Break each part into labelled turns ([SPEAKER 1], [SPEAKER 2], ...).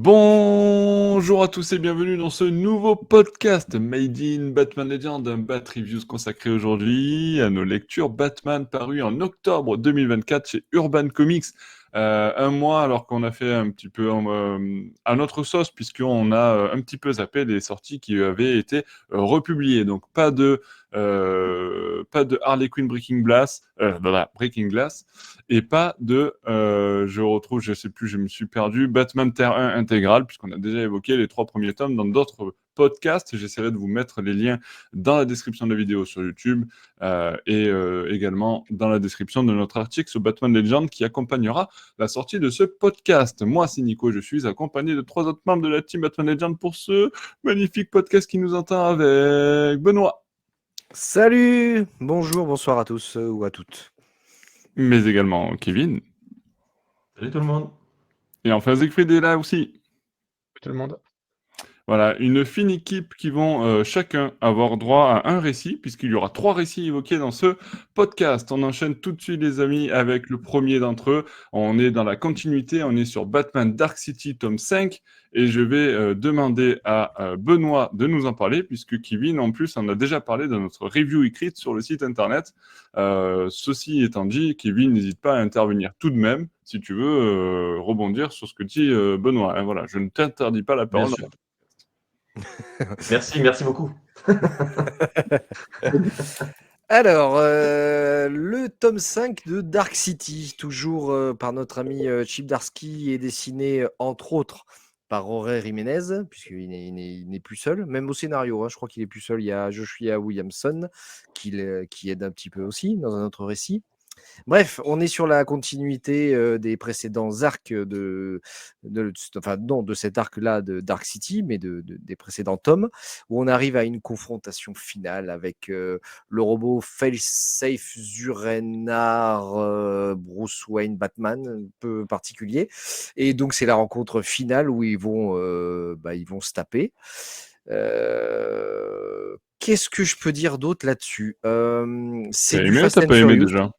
[SPEAKER 1] Bonjour à tous et bienvenue dans ce nouveau podcast Made in Batman Legend, un Bat Reviews consacré aujourd'hui à nos lectures Batman parues en octobre 2024 chez Urban Comics. Un mois alors qu'on a fait un petit peu à notre sauce puisqu'on a un petit peu zappé les sorties qui avaient été republiées. Donc pas de Harley Quinn Breaking Glass et pas de, je sais plus, je me suis perdu, Batman Terre 1 intégral, puisqu'on a déjà évoqué les 3 premiers tomes dans d'autres podcasts. J'essaierai de vous mettre les liens dans la description de la vidéo sur YouTube et également dans la description de notre article sur Batman Legend qui accompagnera la sortie de ce podcast. Moi, c'est Nico, je suis accompagné de 3 autres membres de la team Batman Legend pour ce magnifique podcast qui nous entend avec Benoît.
[SPEAKER 2] Salut, bonjour, bonsoir à tous ou à toutes.
[SPEAKER 1] Mais également Kevin.
[SPEAKER 3] Salut tout le monde.
[SPEAKER 1] Et enfin, Siegfried est là aussi.
[SPEAKER 3] Tout le monde.
[SPEAKER 1] Voilà, une fine équipe qui vont chacun avoir droit à un récit, puisqu'il y aura 3 récits évoqués dans ce podcast. On enchaîne tout de suite, les amis, avec le premier d'entre eux. On est dans la continuité, on est sur Batman Dark City, tome 5, et je vais demander à Benoît de nous en parler, puisque Kevin, en plus, en a déjà parlé dans notre review écrite sur le site internet. Ceci étant dit, Kevin, n'hésite pas à intervenir tout de même, si tu veux rebondir sur ce que dit Benoît. Hein, voilà, je ne t'interdis pas la parole.
[SPEAKER 3] Merci beaucoup.
[SPEAKER 2] Alors, le tome 5 de Dark City, toujours par notre ami Chip Darsky, est dessiné entre autres par Jorge Jiménez, puisqu'il n'est plus seul, même au scénario, hein, je crois qu'il est plus seul, il y a Joshua Williamson qui aide un petit peu aussi dans un autre récit. Bref, on est sur la continuité des précédents arcs de cet arc-là de Dark City, mais des précédents tomes, où on arrive à une confrontation finale avec le robot Failsafe Zurenar Bruce Wayne Batman, un peu particulier. Et donc, c'est la rencontre finale où ils vont se taper. Qu'est-ce que je peux dire d'autre là-dessus? C'est
[SPEAKER 1] T'as
[SPEAKER 2] du
[SPEAKER 1] aimé ou
[SPEAKER 2] Fast
[SPEAKER 1] t'as
[SPEAKER 2] and
[SPEAKER 1] pas aimé
[SPEAKER 2] Furious.
[SPEAKER 1] déjà?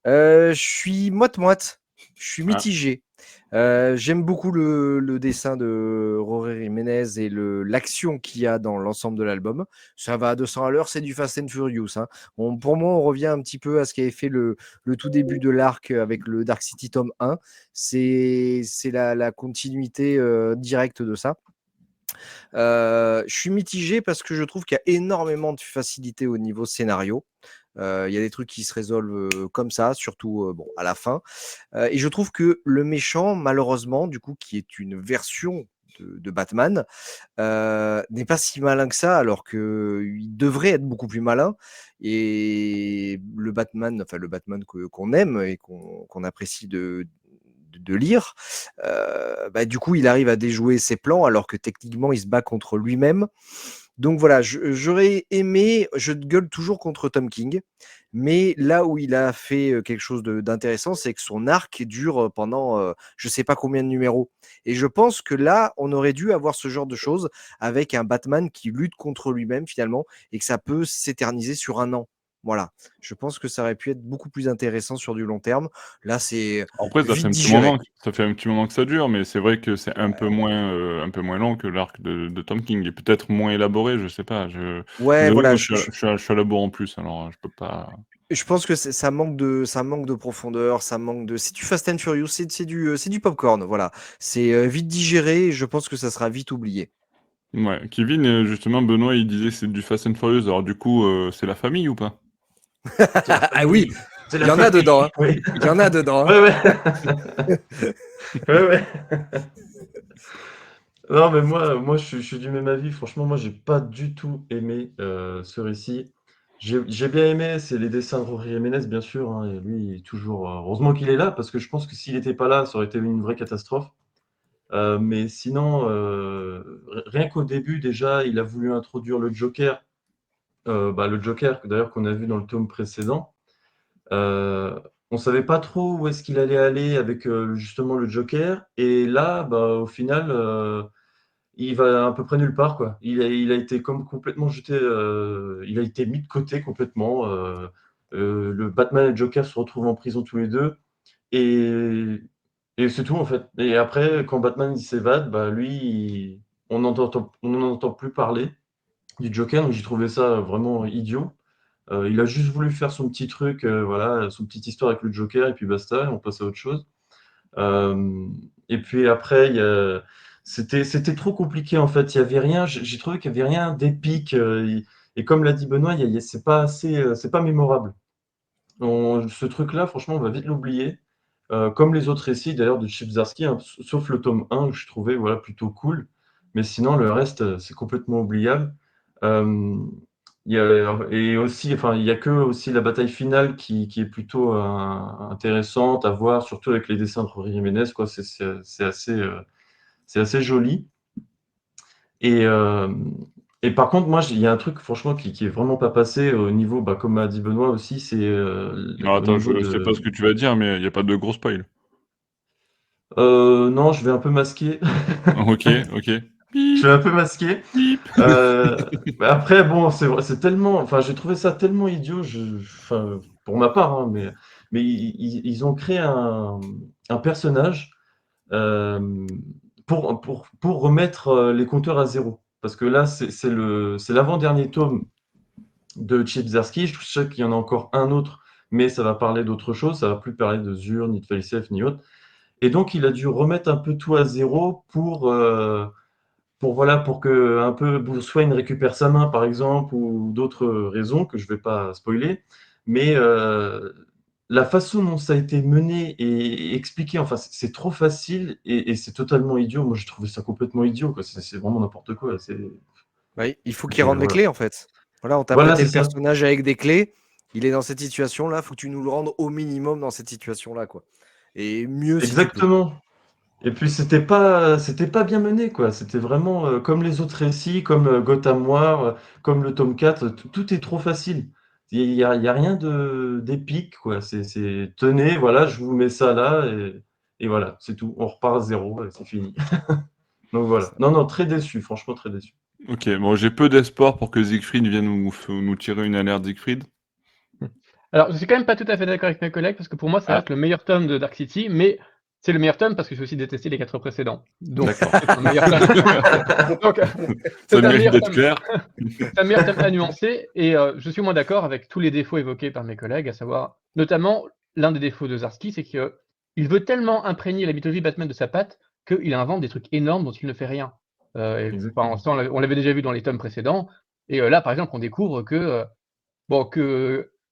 [SPEAKER 2] Je suis moite-moite, je suis
[SPEAKER 1] Ah.
[SPEAKER 2] mitigé. J'aime beaucoup le dessin de Jorge Jiménez et l'action qu'il y a dans l'ensemble de l'album. Ça va à 200 à l'heure, c'est du Fast and Furious, hein. Pour moi, on revient un petit peu à ce qu'avait fait le tout début de l'arc avec le Dark City tome 1. C'est la continuité directe de ça. Je suis mitigé parce que je trouve qu'il y a énormément de facilité au niveau scénario. Il y a des trucs qui se résolvent comme ça, surtout à la fin. Et je trouve que le méchant, malheureusement, du coup, qui est une version de Batman, n'est pas si malin que ça, alors qu'il devrait être beaucoup plus malin. Et le Batman qu'on aime et qu'on apprécie de lire, du coup, il arrive à déjouer ses plans, alors que techniquement, il se bat contre lui-même. Donc voilà, j'aurais aimé, je gueule toujours contre Tom King, mais là où il a fait quelque chose d'intéressant, c'est que son arc dure pendant je sais pas combien de numéros. Et je pense que là, on aurait dû avoir ce genre de choses avec un Batman qui lutte contre lui-même finalement, et que ça peut s'éterniser sur un an. Voilà, je pense que ça aurait pu être beaucoup plus intéressant sur du long terme. Là, c'est
[SPEAKER 1] Après,
[SPEAKER 2] vite digéré.
[SPEAKER 1] ça fait un petit moment que ça dure, mais c'est vrai que c'est un peu moins long que l'arc de Tom King et peut-être moins élaboré, je sais pas. Je
[SPEAKER 2] Ouais,
[SPEAKER 1] vous avoue,
[SPEAKER 2] voilà,
[SPEAKER 1] moi, je suis à la bourre en plus, alors je peux pas.
[SPEAKER 2] je pense que ça manque de profondeur, ça manque de. C'est du Fast and Furious, c'est du popcorn, voilà. C'est vite digéré, et je pense que ça sera vite oublié.
[SPEAKER 1] Ouais, Kevin, justement, Benoît, il disait que c'est du Fast and Furious, alors du coup, c'est la famille ou pas?
[SPEAKER 3] C'est la
[SPEAKER 2] Ah oui,
[SPEAKER 3] famille. C'est
[SPEAKER 2] il
[SPEAKER 3] la
[SPEAKER 2] y en a
[SPEAKER 3] famille.
[SPEAKER 2] dedans, hein.
[SPEAKER 3] Oui.
[SPEAKER 2] Il y en a dedans, hein.
[SPEAKER 3] Ouais. Ouais. Non, mais moi je suis du même avis. Franchement, moi, j'ai pas du tout aimé ce récit. J'ai bien aimé, c'est les dessins de Rory Jiménez, bien sûr, hein, et lui, il est toujours. Heureusement qu'il est là, parce que je pense que s'il n'était pas là, ça aurait été une vraie catastrophe. Mais sinon, rien qu'au début, déjà, il a voulu introduire le Joker. Le Joker, d'ailleurs, qu'on a vu dans le tome précédent. On savait pas trop où est-ce qu'il allait aller avec justement le Joker. Et là, au final, il va à peu près nulle part, quoi. Il a été comme complètement jeté, il a été mis de côté complètement. Le Batman et le Joker se retrouvent en prison tous les deux. Et Et c'est tout en fait. Et après, quand Batman il s'évade, bah lui, on n'en entend plus parler du Joker, donc j'ai trouvé ça vraiment idiot. Il a juste voulu faire son petit truc, voilà, son petite histoire avec le Joker, et puis basta, et on passe à autre chose. Et puis après, c'était trop compliqué en fait. Il y avait rien, j'ai trouvé qu'il y avait rien d'épique. Et comme l'a dit Benoît, c'est pas assez, c'est pas mémorable. Ce truc-là, franchement, on va vite l'oublier. Comme les autres récits d'ailleurs de Chip Zdarsky, hein, sauf le tome 1 que je trouvais voilà, plutôt cool. Mais sinon, le reste, c'est complètement oubliable. Euh, et aussi, enfin, il y a que aussi la bataille finale qui est plutôt intéressante à voir, surtout avec les dessins de Rory Jiménez, quoi. C'est assez joli. Et, euh, et par contre, moi, il y a un truc, franchement, qui est vraiment pas passé au niveau, bah, comme a dit Benoît aussi, c'est
[SPEAKER 1] Non,
[SPEAKER 3] au
[SPEAKER 1] attends,
[SPEAKER 3] niveau
[SPEAKER 1] je sais pas ce
[SPEAKER 3] de.
[SPEAKER 1] que tu vas dire, mais il y a pas de gros spoil.
[SPEAKER 3] Non, je vais un peu masquer.
[SPEAKER 1] OK, OK.
[SPEAKER 3] Je vais
[SPEAKER 1] Bip,
[SPEAKER 3] un peu masquer.
[SPEAKER 1] bip.
[SPEAKER 3] Mais après, bon, c'est tellement. Enfin, j'ai trouvé ça tellement idiot, enfin, pour ma part, hein, mais ils ont créé un personnage euh, pour remettre les compteurs à zéro. Parce que là, c'est l'avant-dernier tome de Chip Zdarsky. Je sais qu'il y en a encore un autre, mais ça va parler d'autre chose. Ça va plus parler de Zur, ni de Felicev, ni autre. Et donc, il a dû remettre un peu tout à zéro voilà, pour que un peu Bruce Wayne récupère sa main, par exemple, ou d'autres raisons que je ne vais pas spoiler. Mais la façon dont ça a été mené et expliqué, enfin, c'est trop facile et c'est totalement idiot. Moi, j'ai trouvé ça complètement idiot, quoi. C'est vraiment n'importe quoi.
[SPEAKER 2] Ouais, il faut qu'il rende les
[SPEAKER 3] Voilà.
[SPEAKER 2] clés en fait. Voilà, on t'a
[SPEAKER 3] Voilà,
[SPEAKER 2] prêté
[SPEAKER 3] c'est
[SPEAKER 2] le
[SPEAKER 3] ça.
[SPEAKER 2] personnage avec des clés. Il est dans cette situation-là, faut que tu nous le rendes au minimum dans cette situation-là, quoi. Et mieux si tu peux.
[SPEAKER 3] Exactement. Et puis c'était pas bien mené quoi. C'était vraiment comme les autres récits, comme Gotham War, comme le tome 4, tout est trop facile. Il y a rien de d'épique quoi. Tenez, voilà, je vous mets ça là et voilà, c'est tout. On repart à zéro et c'est fini. Donc
[SPEAKER 2] C'est
[SPEAKER 3] voilà.
[SPEAKER 2] ça.
[SPEAKER 3] Non, non, très déçu, franchement très déçu.
[SPEAKER 1] OK, bon, j'ai peu d'espoir pour que Siegfried vienne nous tirer une alerte Siegfried.
[SPEAKER 4] Alors, je suis quand même pas tout à fait d'accord avec mes collègues, parce que pour moi, ça
[SPEAKER 1] Ah,
[SPEAKER 4] reste le meilleur tome de Dark City, mais c'est le meilleur tome parce que j'ai aussi détesté les 4 précédents. Donc,
[SPEAKER 1] d'accord.
[SPEAKER 4] c'est un meilleur tome. Donc,
[SPEAKER 1] Ça
[SPEAKER 4] c'est un
[SPEAKER 1] mérite
[SPEAKER 4] meilleur
[SPEAKER 1] d'être
[SPEAKER 4] tome.
[SPEAKER 1] clair.
[SPEAKER 4] C'est un meilleur tome à nuancer, et je suis moins d'accord avec tous les défauts évoqués par mes collègues, à savoir, notamment, l'un des défauts de Zdarsky, c'est qu'il veut tellement imprégner la mythologie Batman de sa patte qu'il invente des trucs énormes dont il ne fait rien. Enfin,
[SPEAKER 3] Exactement.
[SPEAKER 4] ça, on l'avait déjà vu dans les tomes précédents, et là, par exemple, on découvre que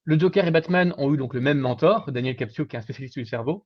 [SPEAKER 4] le Joker et Batman ont eu donc le même mentor, Daniel Capsio, qui est un spécialiste du cerveau.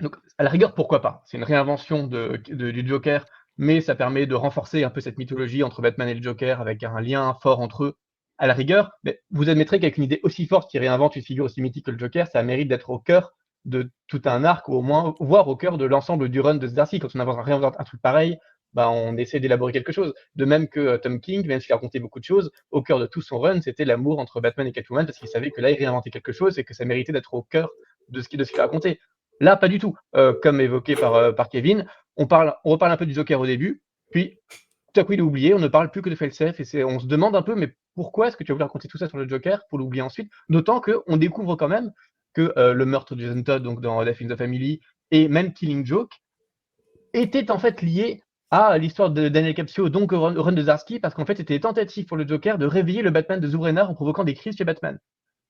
[SPEAKER 4] Donc, à la rigueur, pourquoi pas? C'est une réinvention du Joker, mais ça permet de renforcer un peu cette mythologie entre Batman et le Joker avec un lien fort entre eux. À la rigueur, mais vous admettrez qu'avec une idée aussi forte qui réinvente une figure aussi mythique que le Joker, ça mérite d'être au cœur de tout un arc, ou au moins, voire au cœur de l'ensemble du run de Zdarsky. Quand on réinvente un truc pareil, bah, on essaie d'élaborer quelque chose. De même que Tom King, même s'il a raconté beaucoup de choses, au cœur de tout son run, c'était l'amour entre Batman et Catwoman, parce qu'il savait que là, il réinventait quelque chose et que ça méritait d'être au cœur de ce qu'il a raconté. Là, pas du tout. Comme évoqué par Kevin, on reparle un peu du Joker au début, puis tout à coup il est oublié, on ne parle plus que de Felsev, et on se demande un peu, mais pourquoi est-ce que tu as voulu raconter tout ça sur le Joker pour l'oublier ensuite? D'autant qu'on découvre quand même que le meurtre de Jason Todd, donc dans Death in the Family, et même Killing Joke, était en fait lié à l'histoire de Daniel Capsio, donc au run de Zdarsky, parce qu'en fait c'était tentative pour le Joker de réveiller le Batman de Zourenar en provoquant des crises chez Batman.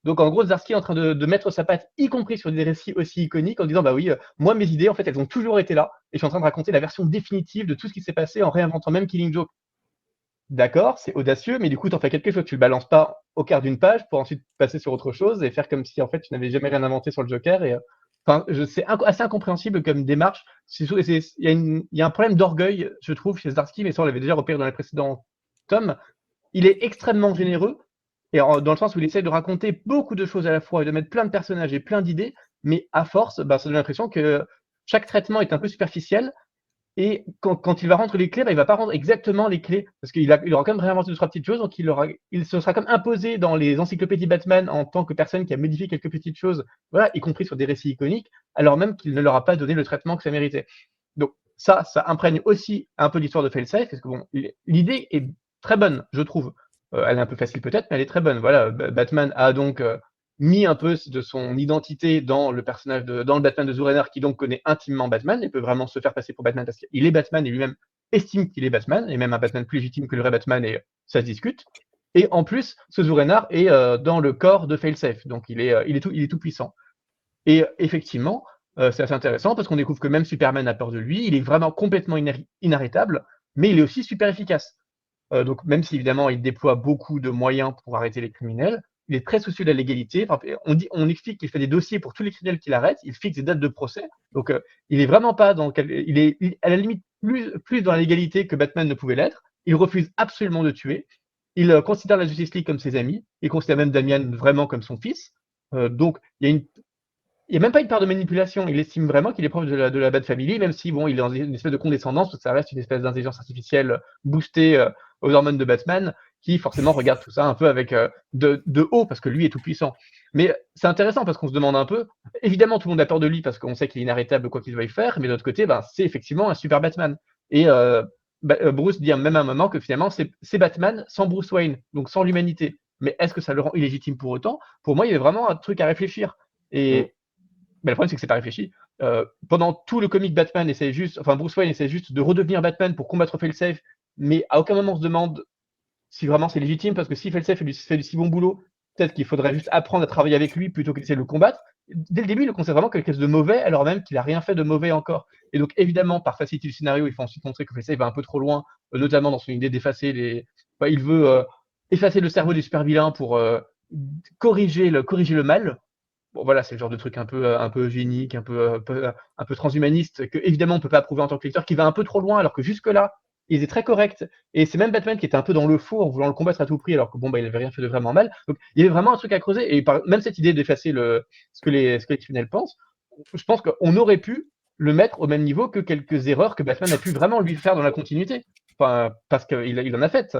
[SPEAKER 4] Donc en gros, Zdarsky est en train de mettre sa patte, y compris sur des récits aussi iconiques, en disant bah oui, moi mes idées en fait elles ont toujours été là, et je suis en train de raconter la version définitive de tout ce qui s'est passé en réinventant même Killing Joke. D'accord, c'est audacieux, mais du coup t'en fais quelque chose, tu le balances pas au quart d'une page pour ensuite passer sur autre chose et faire comme si en fait tu n'avais jamais rien inventé sur le Joker. Et enfin, c'est assez incompréhensible comme démarche. Il y a un problème d'orgueil, je trouve, chez Zdarsky, mais ça on l'avait déjà repéré dans les précédents tomes. Il est extrêmement généreux, et dans le sens où il essaie de raconter beaucoup de choses à la fois et de mettre plein de personnages et plein d'idées, mais à force, bah, ça donne l'impression que chaque traitement est un peu superficiel, et quand il va rendre les clés, bah, il va pas rendre exactement les clés, parce il aura quand même réinventé 2-3 petites choses, donc il se sera comme imposé dans les encyclopédies Batman en tant que personne qui a modifié quelques petites choses, voilà, y compris sur des récits iconiques, alors même qu'il ne leur a pas donné le traitement que ça méritait. Donc ça imprègne aussi un peu l'histoire de Failsafe, parce que bon, l'idée est très bonne, je trouve. Elle est un peu facile peut-être, mais elle est très bonne. Voilà, Batman a donc mis un peu de son identité dans le personnage dans le Batman de Zur qui donc connaît intimement Batman et peut vraiment se faire passer pour Batman parce qu'il est Batman et lui-même estime qu'il est Batman, et même un Batman plus légitime que le vrai Batman, et ça se discute. Et en plus, ce Zur est dans le corps de Failsafe, donc il est tout puissant. Et effectivement, c'est assez intéressant parce qu'on découvre que même Superman a peur de lui, il est vraiment complètement inarrêtable, mais il est aussi super efficace. Donc même si évidemment il déploie beaucoup de moyens pour arrêter les criminels, il est très soucieux de la légalité. Enfin, on explique qu'il fait des dossiers pour tous les criminels qu'il arrête, il fixe des dates de procès. Donc il est vraiment pas il est à la limite plus dans la légalité que Batman ne pouvait l'être. Il refuse absolument de tuer. Il considère la Justice League comme ses amis. Il considère même Damian vraiment comme son fils. Donc il y a même pas une part de manipulation. Il estime vraiment qu'il est proche de la Bat Family, même si bon, il est dans une espèce de condescendance, parce que ça reste une espèce d'intelligence artificielle boostée aux hormones de Batman, qui forcément regarde tout ça un peu avec de haut, parce que lui est tout puissant. Mais c'est intéressant parce qu'on se demande un peu. Évidemment, tout le monde a peur de lui parce qu'on sait qu'il est inarrêtable quoi qu'il veuille faire, mais de l'autre côté, c'est effectivement un super Batman. Et Bruce dit même à un moment que finalement, c'est Batman sans Bruce Wayne, donc sans l'humanité. Mais est-ce que ça le rend illégitime pour autant? Pour moi, il y a vraiment un truc à réfléchir. Et le problème, c'est que c'est pas réfléchi. Pendant tout le comic, Bruce Wayne essaie juste de redevenir Batman pour combattre Failsafe, mais à aucun moment on se demande si vraiment c'est légitime, parce que si Failsafe fait du si bon boulot, peut-être qu'il faudrait juste apprendre à travailler avec lui plutôt qu'essayer de le combattre. Dès le début, il le considère vraiment quelque chose de mauvais, alors même qu'il a rien fait de mauvais encore. Et donc, évidemment, par facilité du scénario, il faut ensuite montrer que Failsafe va un peu trop loin, notamment dans son idée d'effacer il veut effacer le cerveau des super vilains pour corriger le mal. Bon, voilà, c'est le genre de truc un peu eugénique, un peu transhumaniste, que évidemment on peut pas approuver en tant que lecteur, qui va un peu trop loin, alors que jusque-là, il était très correct. Et c'est même Batman qui était un peu dans le faux en voulant le combattre à tout prix, alors que bon, il avait rien fait de vraiment mal. Donc il y avait vraiment un truc à creuser. Et même cette idée d'effacer ce que les criminels pensent, je pense qu'on aurait pu le mettre au même niveau que quelques erreurs que Batman a pu vraiment lui faire dans la continuité. Enfin, parce qu'il en a fait.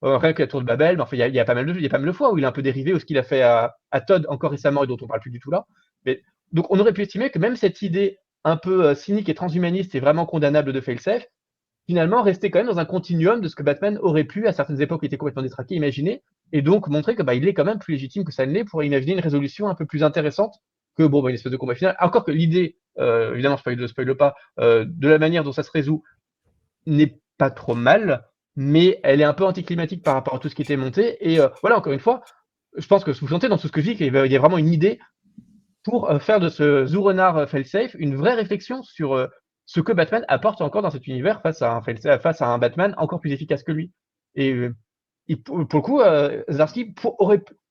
[SPEAKER 4] Rien que la tour de Babel, mais enfin, il y a pas mal de fois où il est un peu dérivé, ou ce qu'il a fait à Todd encore récemment et dont on parle plus du tout là. Mais, donc on aurait pu estimer que même cette idée un peu cynique et transhumaniste et vraiment condamnable de Failsafe, finalement restait quand même dans un continuum de ce que Batman aurait pu, à certaines époques, il était complètement détraqué, imaginer, et donc montrer que il est quand même plus légitime que ça ne l'est pour imaginer une résolution un peu plus intéressante que une espèce de combat final. Encore que l'idée, évidemment, je ne spoil pas, de la manière dont ça se résout n'est pas trop mal, mais elle est un peu anticlimatique par rapport à tout ce qui était monté. Et voilà, encore une fois, je pense que vous sentez dans tout ce que je dis qu'il y a vraiment une idée pour faire de ce Zur Failsafe une vraie réflexion sur ce que Batman apporte encore dans cet univers face à un Batman encore plus efficace que lui. Et pour le coup, Zdarsky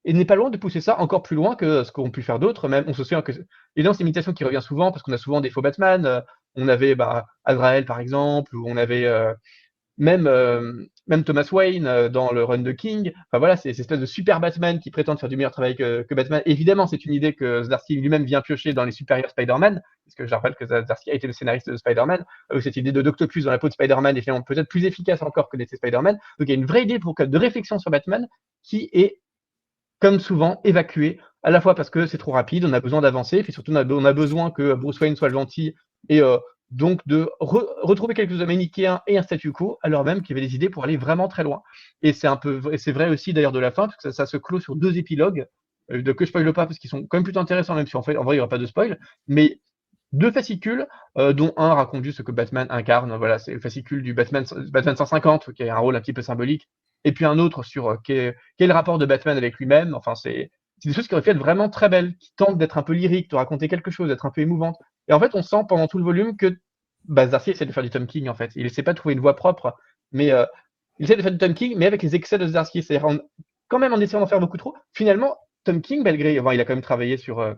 [SPEAKER 4] n'est pas loin de pousser ça encore plus loin que ce qu'ont pu faire d'autres. Même, on se souvient que et dans cette imitation qui revient souvent, parce qu'on a souvent des faux Batman. On avait Azrael par exemple, ou on avait même Thomas Wayne dans le run de King. Enfin voilà, c'est cette espèce de super Batman qui prétend faire du meilleur travail que Batman. Évidemment, c'est une idée que Zdarsky lui-même vient piocher dans les supérieurs Spider-Man, parce que je rappelle que Zdarsky a été le scénariste de Spider-Man. Cette idée de d'Octopus dans la peau de Spider-Man est finalement peut-être plus efficace encore que n'était Spider-Man. Donc il y a une vraie idée de réflexion sur Batman qui est, comme souvent, évacuée, à la fois parce que c'est trop rapide, on a besoin d'avancer, puis surtout on a besoin que Bruce Wayne soit gentil, et donc de retrouver quelque chose de manichéen et un statu quo, alors même qu'il y avait des idées pour aller vraiment très loin. Et c'est vrai aussi d'ailleurs de la fin, parce que ça se clôt sur 2 épilogues, que je spoile pas, parce qu'ils sont quand même plutôt intéressants, même si en vrai il n'y aura pas de spoil, mais 2 fascicules, dont un raconte juste ce que Batman incarne. Voilà, c'est le fascicule du Batman 150, qui a un rôle un petit peu symbolique, et puis un autre sur quel est le rapport de Batman avec lui-même. Enfin, c'est des choses qui auraient pu être vraiment très belles, qui tentent d'être un peu lyriques, de raconter quelque chose, d'être un peu émouvantes. Et en fait, on sent pendant tout le volume que Zdarsky essaie de faire du Tom King, en fait. Il essaie pas de trouver une voix propre, mais il essaie de faire du Tom King, mais avec les excès de Zdarsky. C'est-à-dire, quand même en essayant d'en faire beaucoup trop, finalement, Tom King, malgré, il a quand même travaillé sur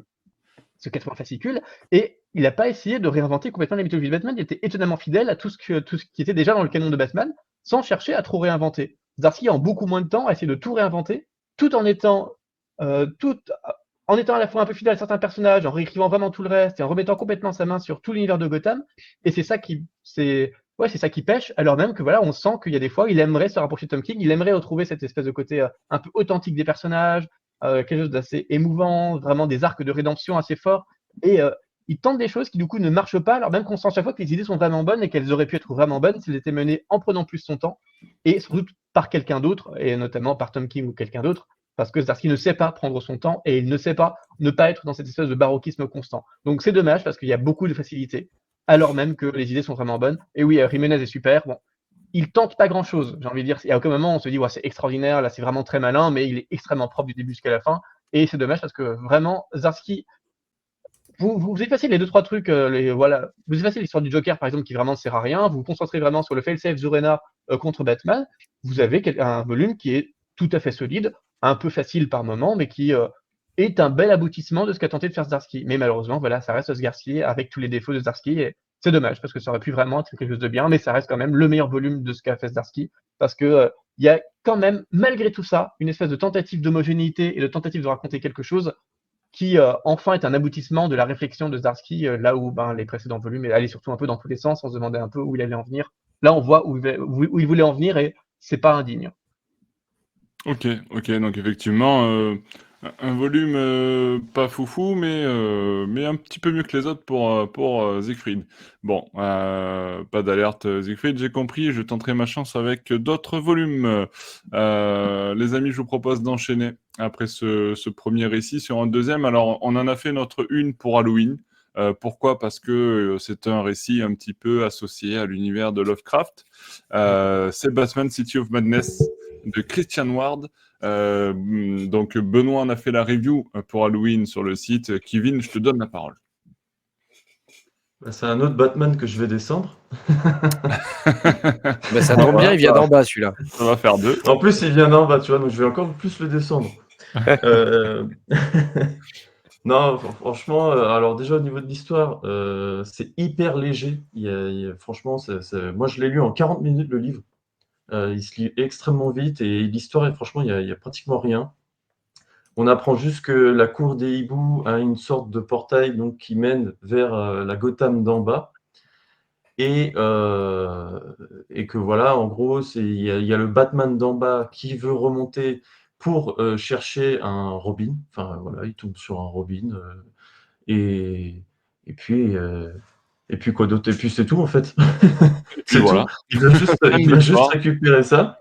[SPEAKER 4] ce 80 fascicules, et il n'a pas essayé de réinventer complètement la mythologie de Batman. Il était étonnamment fidèle à tout ce qui était déjà dans le canon de Batman, sans chercher à trop réinventer. Zdarsky, en beaucoup moins de temps, a essayé de tout réinventer, tout en étant à la fois un peu fidèle à certains personnages, en réécrivant vraiment tout le reste, et en remettant complètement sa main sur tout l'univers de Gotham. Et c'est ça qui pêche, alors même que voilà, on sent qu'il y a des fois, il aimerait se rapprocher de Tom King, il aimerait retrouver cette espèce de côté un peu authentique des personnages, quelque chose d'assez émouvant, vraiment des arcs de rédemption assez forts. Et il tente des choses qui du coup ne marchent pas, alors même qu'on sent à chaque fois que les idées sont vraiment bonnes et qu'elles auraient pu être vraiment bonnes si elles étaient menées en prenant plus son temps, et sans doute par quelqu'un d'autre, et notamment par Tom King ou quelqu'un d'autre, parce que Zdarsky ne sait pas prendre son temps et il ne sait pas ne pas être dans cette espèce de baroquisme constant. Donc c'est dommage parce qu'il y a beaucoup de facilité, alors même que les idées sont vraiment bonnes. Et oui, Jiménez est super. Bon, il tente pas grand-chose, j'ai envie de dire. Il y a aucun moment où on se dit, ouais, c'est extraordinaire, là c'est vraiment très malin, mais il est extrêmement propre du début jusqu'à la fin. Et c'est dommage parce que vraiment, Zdarsky, vous effacez les deux trois trucs, voilà, vous effacez l'histoire du Joker par exemple qui vraiment ne sert à rien, vous vous concentrez vraiment sur le fail-safe Zorena contre Batman, vous avez un volume qui est tout à fait solide, un peu facile par moment, mais qui est un bel aboutissement de ce qu'a tenté de faire Zdarsky. Mais malheureusement, voilà, ça reste Zdarsky avec tous les défauts de Zdarsky, et c'est dommage parce que ça aurait pu vraiment être quelque chose de bien, mais ça reste quand même le meilleur volume de ce qu'a fait Zdarsky, parce que il y a quand même, malgré tout ça, une espèce de tentative d'homogénéité et de tentative de raconter quelque chose qui enfin est un aboutissement de la réflexion de Zdarsky, là où les précédents volumes allaient surtout un peu dans tous les sens, on se demandait un peu où il allait en venir. Là, on voit où il voulait en venir et c'est pas indigne.
[SPEAKER 1] Ok, donc effectivement, un volume pas foufou, mais un petit peu mieux que les autres pour Siegfried. Bon, pas d'alerte Siegfried, j'ai compris, je tenterai ma chance avec d'autres volumes. Les amis, je vous propose d'enchaîner après ce premier récit sur un deuxième. Alors, on en a fait notre une pour Halloween. Pourquoi? Parce que c'est un récit un petit peu associé à l'univers de Lovecraft. C'est Batman City of Madness de Christian Ward. Donc Benoît en a fait la review pour Halloween sur le site. Kevin, je te donne la parole.
[SPEAKER 3] C'est un autre Batman que je vais descendre.
[SPEAKER 2] Ça tombe bien, il vient d'en bas celui-là.
[SPEAKER 1] Ça va faire 2.
[SPEAKER 3] En plus, il vient d'en bas, tu vois, donc je vais encore plus le descendre. Non, franchement, alors déjà au niveau de l'histoire, c'est hyper léger. Franchement, moi je l'ai lu en 40 minutes le livre. Il se lit extrêmement vite et l'histoire, franchement, il y a pratiquement rien. On apprend juste que la cour des hiboux a une sorte de portail donc, qui mène vers la Gotham d'en bas. Et que voilà, en gros, il y a le Batman d'en bas qui veut remonter pour chercher un Robin. Enfin voilà, il tombe sur un Robin. Et, et puis, et puis quoi d'autre? Et puis c'est tout en fait. C'est
[SPEAKER 1] voilà.
[SPEAKER 3] tout. Il doit juste récupérer ça.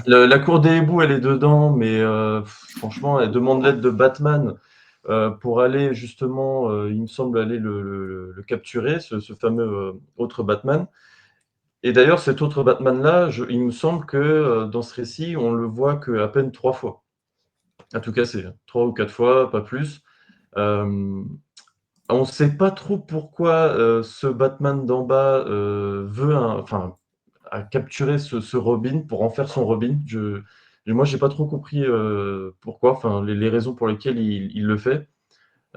[SPEAKER 3] La cour des hiboux, elle est dedans, mais franchement, elle demande l'aide de Batman pour aller justement, il me semble, aller le capturer, ce fameux autre Batman. Et d'ailleurs, cet autre Batman-là, il me semble que dans ce récit, on le voit qu'à peine 3 fois. En tout cas, c'est 3 ou 4 fois, pas plus. On ne sait pas trop pourquoi ce Batman d'en bas veut a capturé ce Robin pour en faire son Robin. Moi, j'ai pas trop compris pourquoi, enfin, les raisons pour lesquelles il le fait.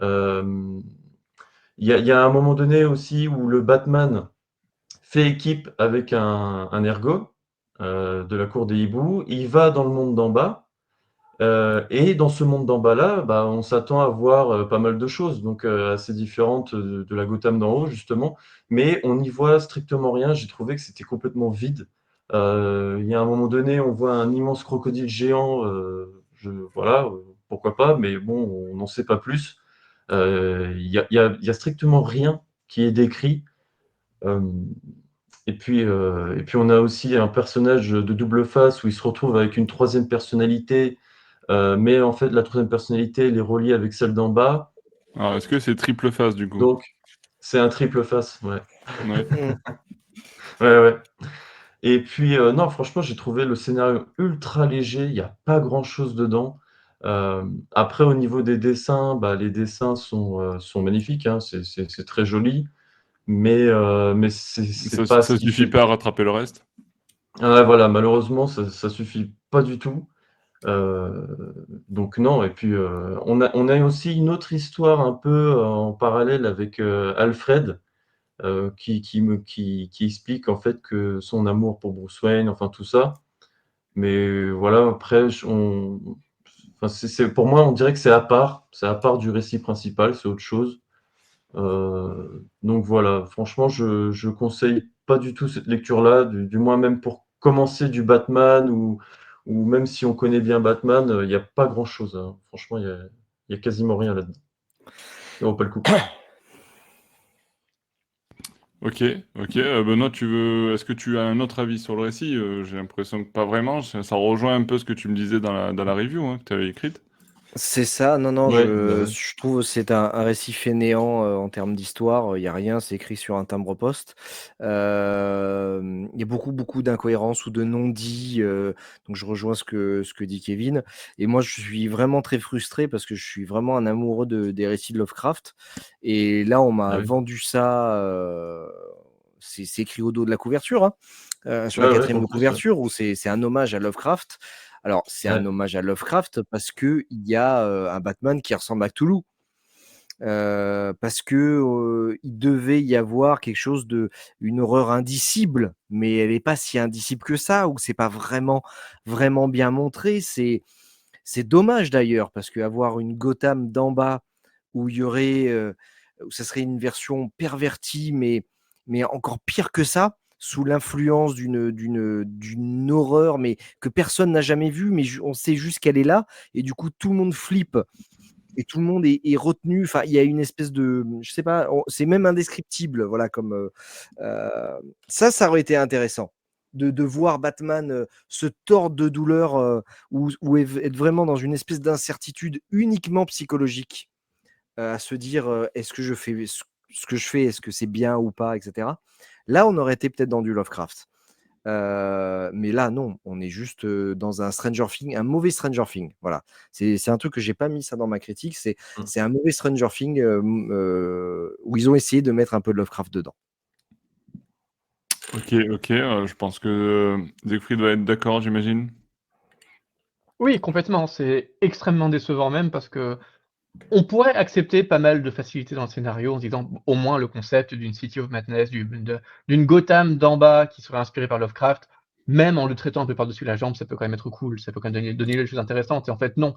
[SPEAKER 3] Euh, Il y a un moment donné aussi où le Batman fait équipe avec un ergot de la cour des hiboux. Il va dans le monde d'en bas. Et dans ce monde d'en bas-là, on s'attend à voir pas mal de choses, donc assez différentes de la Gotham d'en haut, justement, mais on n'y voit strictement rien. J'ai trouvé que c'était complètement vide. Il y a un moment donné, on voit un immense crocodile géant, voilà, pourquoi pas, mais bon, on n'en sait pas plus. Il y a strictement rien qui est décrit. Euh, et puis on a aussi un personnage de double face où il se retrouve avec une troisième personnalité, mais en fait la troisième personnalité elle est reliée avec celle d'en bas.
[SPEAKER 1] Alors, est-ce que c'est triple face du coup?
[SPEAKER 3] Donc c'est un triple face, ouais.
[SPEAKER 1] Ouais.
[SPEAKER 3] Ouais. Et puis non, franchement, j'ai trouvé le scénario ultra léger, il n'y a pas grand-chose dedans. Après, au niveau des dessins, les dessins sont magnifiques, hein, c'est très joli, mais c'est pas ce
[SPEAKER 1] Ça
[SPEAKER 3] qui
[SPEAKER 1] suffit
[SPEAKER 3] fait.
[SPEAKER 1] pas à rattraper le reste?
[SPEAKER 3] Ouais, voilà, malheureusement, ça suffit pas du tout. Donc non, et puis on a aussi une autre histoire un peu en parallèle avec Alfred, qui explique en fait que son amour pour Bruce Wayne, enfin tout ça. Mais voilà, après, enfin, pour moi, on dirait que c'est à part du récit principal, c'est autre chose. Donc voilà, franchement, je conseille pas du tout cette lecture-là, du moins même pour commencer du Batman ou même si on connaît bien Batman, il n'y a pas grand-chose, hein. Franchement, il y a quasiment rien là-dedans. Ça vaut pas le coup.
[SPEAKER 1] OK, OK, Benoît, est-ce que tu as un autre avis sur le récit? J'ai l'impression que pas vraiment, ça rejoint un peu ce que tu me disais dans la review, hein, que tu avais écrite.
[SPEAKER 2] C'est ça, non,
[SPEAKER 3] Ouais, bah ouais.
[SPEAKER 2] je trouve que c'est un récit fainéant en termes d'histoire. Il n'y a rien, c'est écrit sur un timbre-poste. Il y a beaucoup d'incohérences ou de non-dits. Donc je rejoins ce que dit Kevin. Et moi, je suis vraiment très frustré parce que je suis vraiment un amoureux des récits de Lovecraft. Et là, on m'a
[SPEAKER 3] Ah oui.
[SPEAKER 2] vendu ça. C'est écrit au dos de la couverture, hein, sur la
[SPEAKER 3] Ouais, ouais,
[SPEAKER 2] quatrième
[SPEAKER 3] en
[SPEAKER 2] de
[SPEAKER 3] plus, ouais.
[SPEAKER 2] couverture, où c'est un hommage à Lovecraft. Alors, c'est un
[SPEAKER 3] Ouais.
[SPEAKER 2] hommage à Lovecraft parce qu'il y a un Batman qui ressemble à Cthulhu. Parce que il devait y avoir quelque chose une horreur indicible, mais elle n'est pas si indicible que ça, ou c'est pas vraiment bien montré. C'est dommage d'ailleurs, parce qu'avoir une Gotham d'en bas où il y aurait, où ça serait une version pervertie, mais encore pire que ça, sous l'influence d'une horreur, mais que personne n'a jamais vue, mais on sait juste qu'elle est là, et du coup tout le monde flippe et tout le monde est retenu. Enfin, il y a une espèce de, je sais pas, c'est même indescriptible, voilà, comme ça aurait été intéressant. De voir Batman se tordre de douleur ou être vraiment dans une espèce d'incertitude uniquement psychologique, à se dire est-ce que je fais ce que je fais, est-ce que c'est bien ou pas, etc. Là, on aurait été peut-être dans du Lovecraft. Mais là, non, on est juste dans un Stranger Things, un mauvais Stranger Things. Voilà. C'est un truc que j'ai pas mis ça dans ma critique.
[SPEAKER 3] Mmh.
[SPEAKER 2] C'est un mauvais Stranger Things où ils ont essayé de mettre un peu de Lovecraft dedans.
[SPEAKER 1] OK, OK, je pense que Siegfried va être d'accord, j'imagine?
[SPEAKER 4] Oui, complètement, c'est extrêmement décevant même parce que on pourrait accepter pas mal de facilité dans le scénario en se disant au moins le concept d'une City of Madness, d'une Gotham d'en bas qui serait inspirée par Lovecraft, même en le traitant un peu par-dessus la jambe, ça peut quand même être cool, ça peut quand même donner des choses intéressantes. Et en fait, non,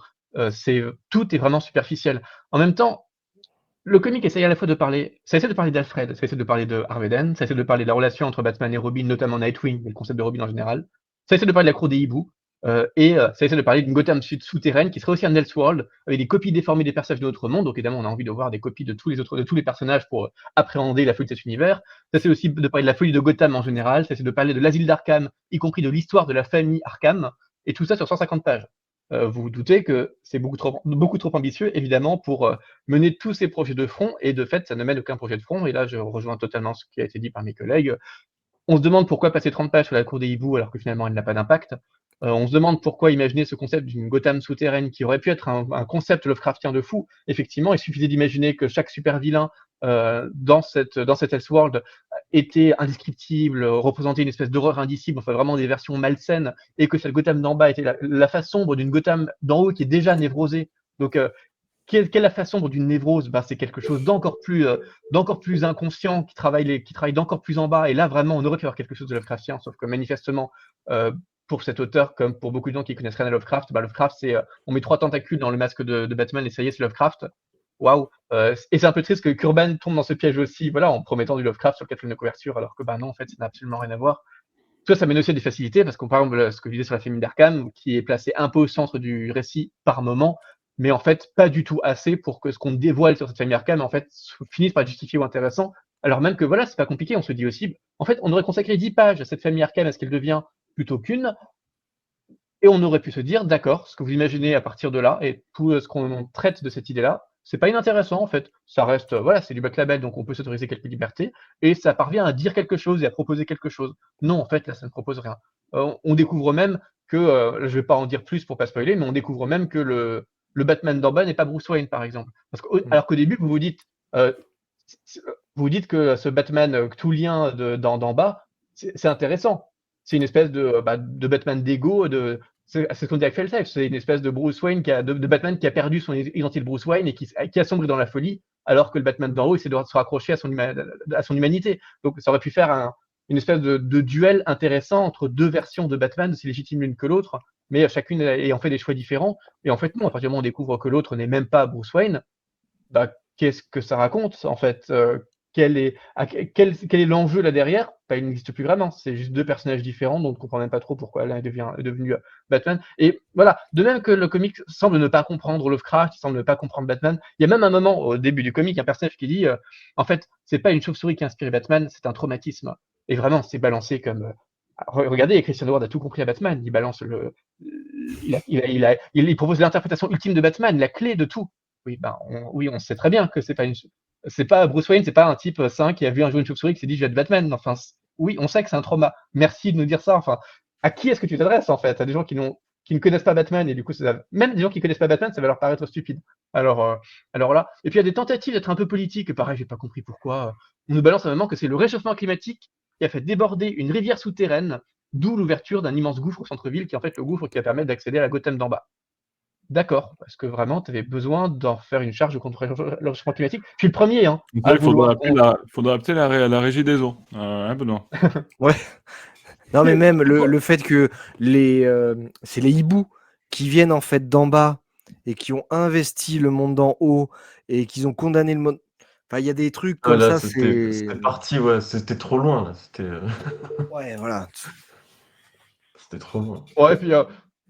[SPEAKER 4] tout est vraiment superficiel. En même temps, le comic essaye à la fois de parler, ça essaie de parler d'Alfred, ça essaie de parler de Harvey Dent, ça essaie de parler de la relation entre Batman et Robin, notamment Nightwing, mais le concept de Robin en général. Ça essaie de parler de la cour des hiboux, ça essaie de parler d'une Gotham souterraine qui serait aussi un Elseworld, avec des copies déformées des personnages de notre monde. Donc évidemment, on a envie de voir des copies de tous les personnages pour appréhender la folie de cet univers. Ça essaie aussi de parler de la folie de Gotham en général, ça essaie de parler de l'asile d'Arkham, y compris de l'histoire de la famille Arkham, et tout ça sur 150 pages. Vous vous doutez que c'est beaucoup trop ambitieux, évidemment, pour mener tous ces projets de front, et de fait, ça ne mène aucun projet de front. Et là, je rejoins totalement ce qui a été dit par mes collègues. On se demande pourquoi passer 30 pages sur la cour des hiboux alors que finalement elle n'a pas d'impact. On se demande pourquoi imaginer ce concept d'une Gotham souterraine qui aurait pu être un concept Lovecraftien de fou. Effectivement, il suffisait d'imaginer que chaque super vilain dans cet Elseworld était indescriptible, représentait une espèce d'horreur indicible, enfin vraiment des versions malsaines, et que cette Gotham d'en bas était la face sombre d'une Gotham d'en haut qui est déjà névrosée. Donc quelle est la face sombre d'une névrose? C'est quelque chose d'encore plus inconscient, qui travaille d'encore plus en bas. Et là, vraiment, on aurait pu avoir quelque chose de Lovecraftien, sauf que manifestement, pour cet auteur, comme pour beaucoup de gens qui connaissent rien à Lovecraft, Lovecraft, c'est on met 3 tentacules dans le masque de Batman et ça y est, c'est Lovecraft. Waouh! Et c'est un peu triste que Kurban tombe dans ce piège aussi, voilà, en promettant du Lovecraft sur le quatrième de couverture, alors que non, en fait, ça n'a absolument rien à voir. Soit ça mène aussi à des facilités, parce qu'on par exemple, ce que je disais sur la famille d'Arkham, qui est placée un peu au centre du récit par moment, mais en fait pas du tout assez pour que ce qu'on dévoile sur cette famille Arkham, en fait, finisse par être justifié ou intéressant. Alors même que voilà, c'est pas compliqué, on se dit aussi, en fait, on aurait consacré 10 pages à cette famille Arkham, à ce qu'elle devient, plutôt qu'une, et on aurait pu se dire, d'accord, ce que vous imaginez à partir de là, et tout ce qu'on traite de cette idée-là, c'est pas inintéressant en fait. Ça reste, voilà, c'est du back label, donc on peut s'autoriser quelques libertés, et ça parvient à dire quelque chose et à proposer quelque chose. Non, en fait, là, ça ne propose rien. On découvre même que, je vais pas en dire plus pour pas spoiler, mais on découvre même que le Batman d'en bas n'est pas Bruce Wayne, par exemple. Alors qu'au début, euh, vous vous dites que ce Batman cthulhien d'en bas, c'est intéressant. C'est une espèce de Batman d'ego, c'est ce qu'on dit avec Felsafe, c'est une espèce de Bruce Wayne de Batman qui a perdu son identité de Bruce Wayne et qui a sombré dans la folie, alors que le Batman d'en haut essaie de se raccrocher à son humanité. Donc ça aurait pu faire une espèce de duel intéressant entre deux versions de Batman, aussi légitimes l'une que l'autre, mais chacune ayant fait des choix différents. Et en fait, non, à partir du moment où on découvre que l'autre n'est même pas Bruce Wayne, qu'est-ce que ça raconte en fait? quel est l'enjeu là derrière? Bah, il n'existe plus vraiment. C'est juste 2 personnages différents, donc on comprend même pas trop pourquoi l'un est devenu, Batman et voilà. De même que le comic semble ne pas comprendre Lovecraft, il semble ne pas comprendre Batman. Il y a même un moment au début du comic, un personnage qui dit, «En fait, c'est pas une chauve-souris qui a inspiré Batman, c'est un traumatisme» et vraiment, c'est balancé comme, regardez, Christian Ward a tout compris à Batman. Il balance il propose l'interprétation ultime de Batman, la clé de tout. Oui, ben, on sait très bien que c'est pas Bruce Wayne, c'est pas un type sain qui a vu un jour une chauve-souris qui s'est dit je vais être Batman. Enfin, oui, on sait que c'est un trauma. Merci de nous dire ça. Enfin, à qui est-ce que tu t'adresses en fait? À des gens qui ne connaissent pas Batman et du coup, même des gens qui connaissent pas Batman, ça va leur paraître stupide. Alors là, et puis il y a des tentatives d'être un peu politique. Pareil, j'ai pas compris pourquoi. On nous balance à un moment que c'est le réchauffement climatique qui a fait déborder une rivière souterraine, d'où l'ouverture d'un immense gouffre au centre-ville, qui est en fait le gouffre qui va permettre d'accéder à la Gotham d'en bas. D'accord, parce que vraiment, tu avais besoin d'en faire une charge contre le réchauffement climatique. Je suis le premier hein,
[SPEAKER 1] Donc
[SPEAKER 4] à
[SPEAKER 1] là, il faudra
[SPEAKER 4] vouloir.
[SPEAKER 1] appeler la régie des eaux. Hein, Benoît?
[SPEAKER 2] Ouais. Non, mais même le fait que c'est les hiboux qui viennent en fait d'en bas et qui ont investi le monde d'en haut et qu'ils ont condamné le monde. Enfin, il y a des trucs comme
[SPEAKER 3] Là,
[SPEAKER 2] ça,
[SPEAKER 3] c'était parti, ouais, c'était trop loin, là.
[SPEAKER 2] Ouais, voilà.
[SPEAKER 3] C'était trop loin.
[SPEAKER 4] Ouais, et puis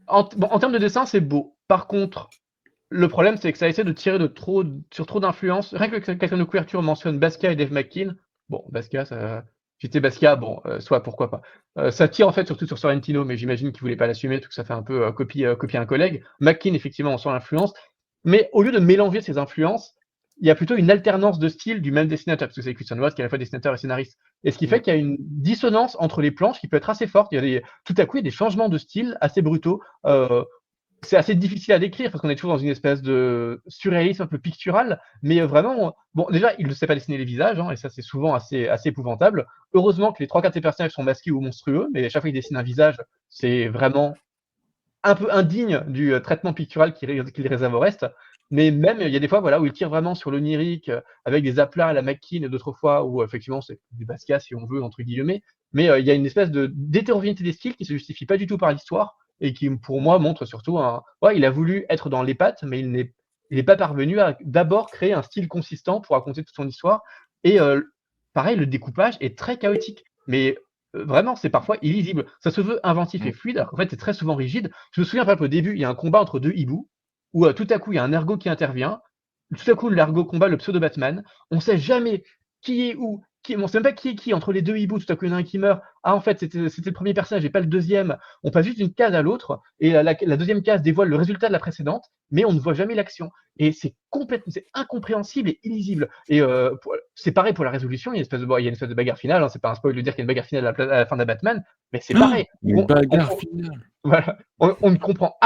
[SPEAKER 4] en termes de dessin, c'est beau. Par contre, le problème, c'est que ça essaie de tirer sur trop d'influence. Rien que le quatrième de couverture mentionne Basquiat et Dave McKean. Bon, Basquiat, j'étais Basquiat, bon, soit pourquoi pas. Ça tire en fait surtout sur Sorrentino, mais j'imagine qu'il voulait pas l'assumer, tout que ça fait un peu copier un collègue. McKean, effectivement, on sent l'influence. Mais au lieu de mélanger ces influences, il y a plutôt une alternance de style du même dessinateur, parce que c'est Christian Ward qui est à la fois dessinateur et scénariste. Et ce qui fait qu'il y a une dissonance entre les planches qui peut être assez forte. Tout à coup, il y a des changements de style assez brutaux. C'est assez difficile à décrire parce qu'on est toujours dans une espèce de surréalisme un peu pictural, mais vraiment, bon, déjà, il ne sait pas dessiner les visages, hein, et ça, c'est souvent assez épouvantable. Heureusement que les 3/4 des personnages sont masqués ou monstrueux, mais à chaque fois qu'il dessine un visage, c'est vraiment un peu indigne du traitement pictural qu'il réserve au reste. Mais même, il y a des fois voilà, où il tire vraiment sur l'onirique, avec des aplats à la McKean, et d'autres fois où effectivement c'est du Basquiat, si on veut, entre guillemets. Mais il y a une espèce d'hétérogénéité des styles qui se justifie pas du tout par l'histoire et qui, pour moi, montre surtout ouais, il a voulu être dans les pattes, mais il n'est pas parvenu à d'abord créer un style consistant pour raconter toute son histoire. Et pareil, le découpage est très chaotique. Mais vraiment, c'est parfois illisible. Ça se veut inventif et fluide, alors qu'en fait, c'est très souvent rigide. Je me souviens, par exemple, au début, il y a un combat entre 2 hiboux, où tout à coup, il y a un ergot qui intervient. Tout à coup, l'ergot combat le pseudo-Batman. On sait jamais qui est où. On sait même pas qui est qui entre les 2 hiboux. Tout à coup, il y en a un qui meurt. Ah, en fait, c'était le premier personnage et pas le deuxième. On passe juste d'une case à l'autre, et la deuxième case dévoile le résultat de la précédente, mais on ne voit jamais l'action. Et c'est incompréhensible et illisible. Et c'est pareil pour la résolution. Il y a une espèce de bagarre finale. Hein, c'est pas un spoil de dire qu'il y a une bagarre finale à la fin de Batman, mais c'est pareil.
[SPEAKER 1] Une bagarre finale.
[SPEAKER 4] Voilà. On comprend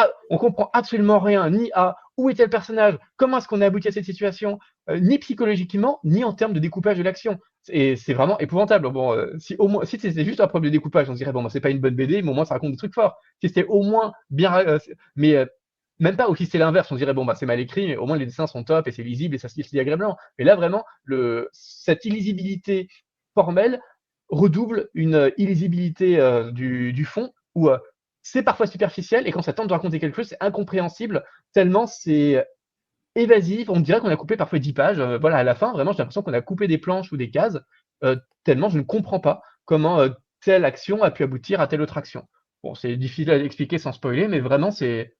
[SPEAKER 4] absolument rien, ni à où était le personnage, comment est-ce qu'on a abouti à cette situation, ni psychologiquement, ni en termes de découpage de l'action. Et c'est vraiment épouvantable. Bon, si c'était juste un problème de découpage, on se dirait bon, bah, c'est pas une bonne BD, mais au moins ça raconte des trucs forts. Si c'était au moins bien, mais même pas, ou si c'est l'inverse, on se dirait bon, bah c'est mal écrit, mais au moins les dessins sont top et c'est lisible et ça se lit agréablement. Mais là vraiment, cette illisibilité formelle redouble une illisibilité du fond où c'est parfois superficiel et quand ça tente de raconter quelque chose, c'est incompréhensible tellement c'est évasif. On dirait qu'on a coupé parfois 10 pages. Voilà, à la fin, vraiment, j'ai l'impression qu'on a coupé des planches ou des cases, tellement je ne comprends pas comment telle action a pu aboutir à telle autre action. Bon, c'est difficile à expliquer sans spoiler, mais vraiment, c'est